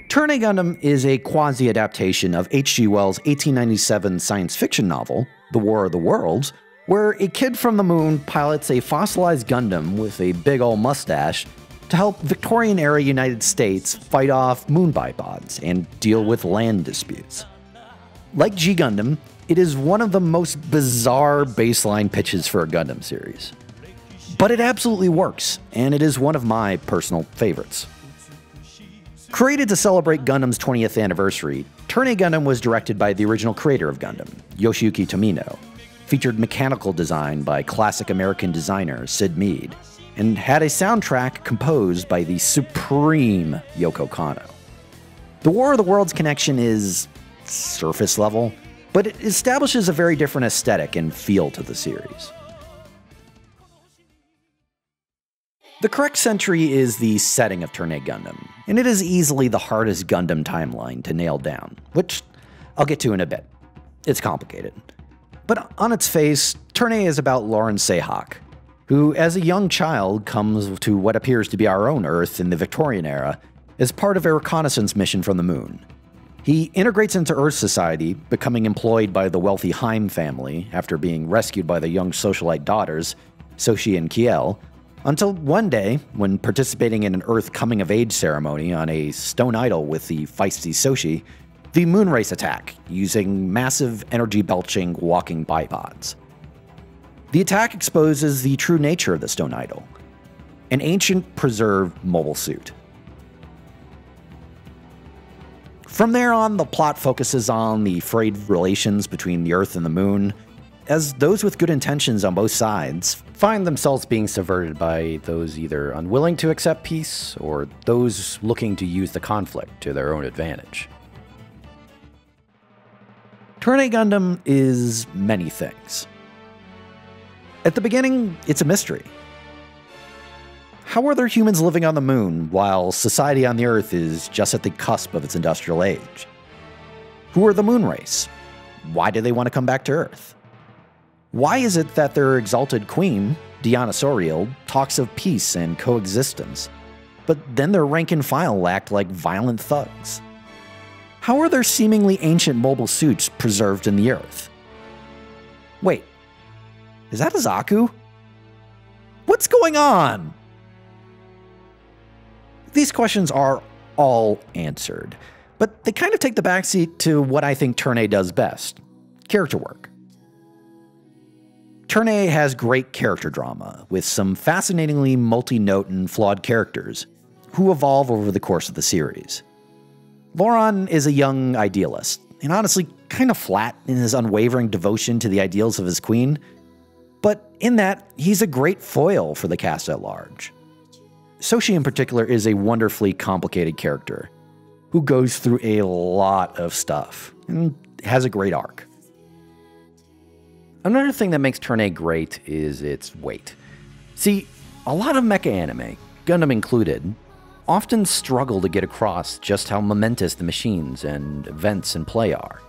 Turn A Gundam is a quasi-adaptation of H.G. Wells' 1897 science fiction novel, The War of the Worlds, where a kid from the moon pilots a fossilized Gundam with a big ol' mustache to help Victorian-era United States fight off moon bipods and deal with land disputes. Like G Gundam, it is one of the most bizarre baseline pitches for a Gundam series. But it absolutely works, and it is one of my personal favorites. Created to celebrate Gundam's 20th anniversary, Turn A Gundam was directed by the original creator of Gundam, Yoshiyuki Tomino, featured mechanical design by classic American designer Sid Mead, and had a soundtrack composed by the supreme Yoko Kanno. The War of the Worlds connection is surface level, but it establishes a very different aesthetic and feel to the series. The correct century is the setting of Turn A Gundam, and it is easily the hardest Gundam timeline to nail down, which I'll get to in a bit. It's complicated. But on its face, Turn A is about Lauren Sayhawk, who as a young child comes to what appears to be our own Earth in the Victorian era as part of a reconnaissance mission from the moon. He integrates into Earth society, becoming employed by the wealthy Heim family after being rescued by the young socialite daughters, Soshi and Kiel, until one day, when participating in an Earth coming-of-age ceremony on a stone idol with the feisty Soshi, the moon race attack, using massive energy-belching walking bipods. The attack exposes the true nature of the stone idol, an ancient preserved mobile suit. From there on, the plot focuses on the frayed relations between the Earth and the moon, as those with good intentions on both sides find themselves being subverted by those either unwilling to accept peace or those looking to use the conflict to their own advantage. Turn A Gundam is many things. At the beginning, it's a mystery. How are there humans living on the moon while society on the Earth is just at the cusp of its industrial age? Who are the moon race? Why do they want to come back to Earth? Why is it that their exalted queen, Diana Soriel, talks of peace and coexistence, but then their rank and file act like violent thugs? How are their seemingly ancient mobile suits preserved in the Earth? Wait, is that a Zaku? What's going on? These questions are all answered, but they kind of take the backseat to what I think Turn A does best: character work. Turn A has great character drama, with some fascinatingly multi-note and flawed characters, who evolve over the course of the series. Loran is a young idealist, and honestly kind of flat in his unwavering devotion to the ideals of his queen, but in that, he's a great foil for the cast at large. Soshi in particular is a wonderfully complicated character, who goes through a lot of stuff, and has a great arc. Another thing that makes Turn A great is its weight. See, a lot of mecha anime, Gundam included, often struggle to get across just how momentous the machines and events in play are,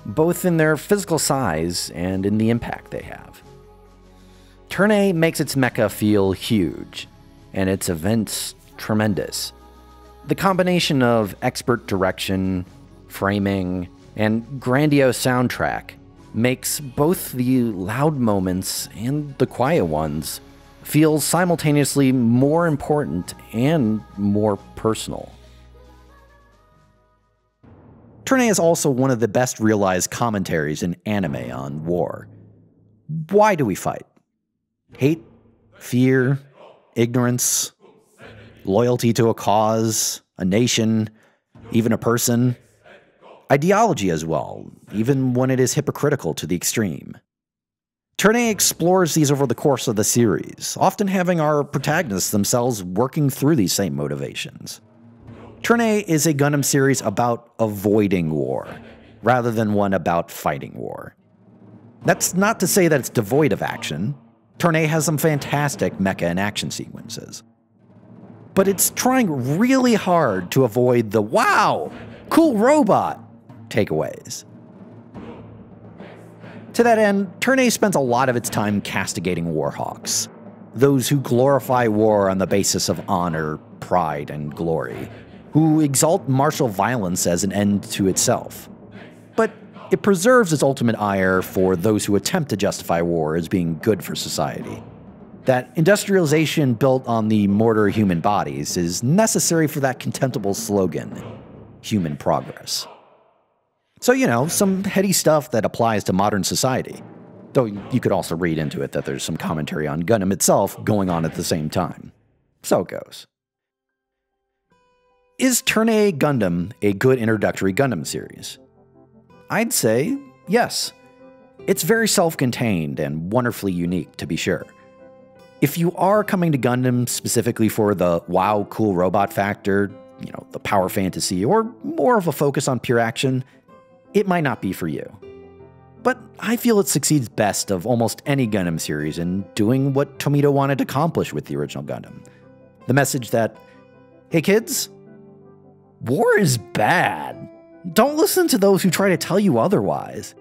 both in their physical size and in the impact they have. Turn A makes its mecha feel huge, and its events tremendous. The combination of expert direction, framing, and grandiose soundtrack makes both the loud moments and the quiet ones feel simultaneously more important and more personal. Turn A is also one of the best realized commentaries in anime on war. Why do we fight? Hate? Fear? Ignorance? Loyalty to a cause? A nation? Even a person? Ideology as well, even when it is hypocritical to the extreme. Turn A explores these over the course of the series, often having our protagonists themselves working through these same motivations. Turn A is a Gundam series about avoiding war, rather than one about fighting war. That's not to say that it's devoid of action. Turn A has some fantastic mecha and action sequences. But it's trying really hard to avoid the "wow, cool robot" takeaways. To that end, Turn A spends a lot of its time castigating warhawks, those who glorify war on the basis of honor, pride, and glory, who exalt martial violence as an end to itself. But it preserves its ultimate ire for those who attempt to justify war as being good for society. That industrialization built on the mortar human bodies is necessary for that contemptible slogan, human progress. So, some heady stuff that applies to modern society. Though you could also read into it that there's some commentary on Gundam itself going on at the same time. So it goes. Is Turn A Gundam a good introductory Gundam series? I'd say yes. It's very self-contained and wonderfully unique, to be sure. If you are coming to Gundam specifically for the wow, cool robot factor, the power fantasy, or more of a focus on pure action, it might not be for you. But I feel it succeeds best of almost any Gundam series in doing what Tomita wanted to accomplish with the original Gundam. The message that, hey kids, war is bad. Don't listen to those who try to tell you otherwise.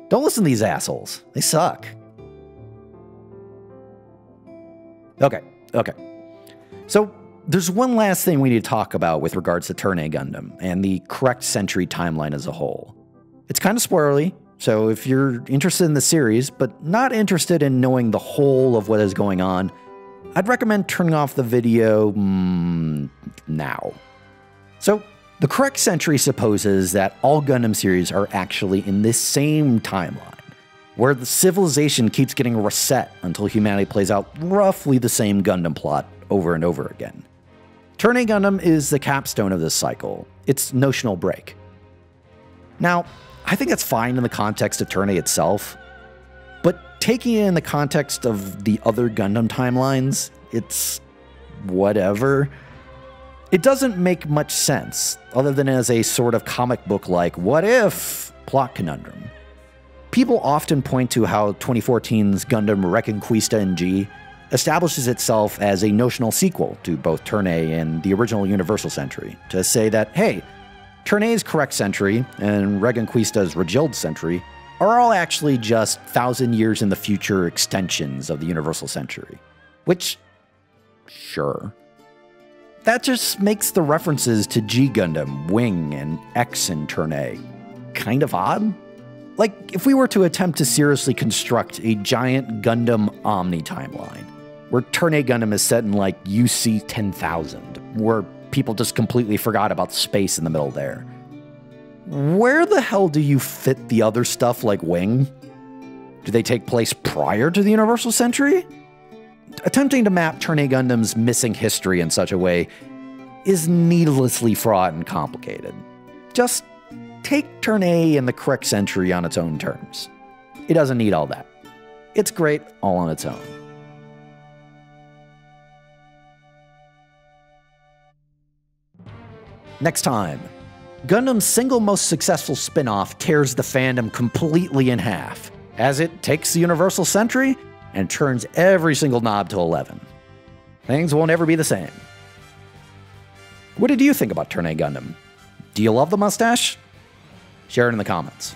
Don't listen to these assholes. They suck. Okay. So there's one last thing we need to talk about with regards to Turn A Gundam and the correct century timeline as a whole. It's kind of spoilery, so if you're interested in the series, but not interested in knowing the whole of what is going on, I'd recommend turning off the video now. So the correct century supposes that all Gundam series are actually in this same timeline, where the civilization keeps getting reset until humanity plays out roughly the same Gundam plot over and over again. Turn A Gundam is the capstone of this cycle, its notional break. Now, I think that's fine in the context of Turn A itself, but taking it in the context of the other Gundam timelines, it's whatever. It doesn't make much sense, other than as a sort of comic book-like what-if plot conundrum. People often point to how 2014's Gundam Reconquista NG establishes itself as a notional sequel to both Turn A and the original Universal Century, to say that, hey, Turn A's correct century and Reconquista's Regild century are all actually just 1,000 years in the future extensions of the Universal Century. Which, sure. That just makes the references to G Gundam, Wing, and X in Turn A kind of odd. Like, if we were to attempt to seriously construct a giant Gundam Omni timeline, where Turn A Gundam is set in, like, UC 10,000, where people just completely forgot about space in the middle there, where the hell do you fit the other stuff like Wing? Do they take place prior to the Universal Century? Attempting to map Turn A Gundam's missing history in such a way is needlessly fraught and complicated. Just take Turn A in the correct century on its own terms. It doesn't need all that. It's great all on its own. Next time, Gundam's single most successful spin-off tears the fandom completely in half, as it takes the Universal Century and turns every single knob to 11. Things won't ever be the same. What did you think about Turn A Gundam? Do you love the mustache? Share it in the comments.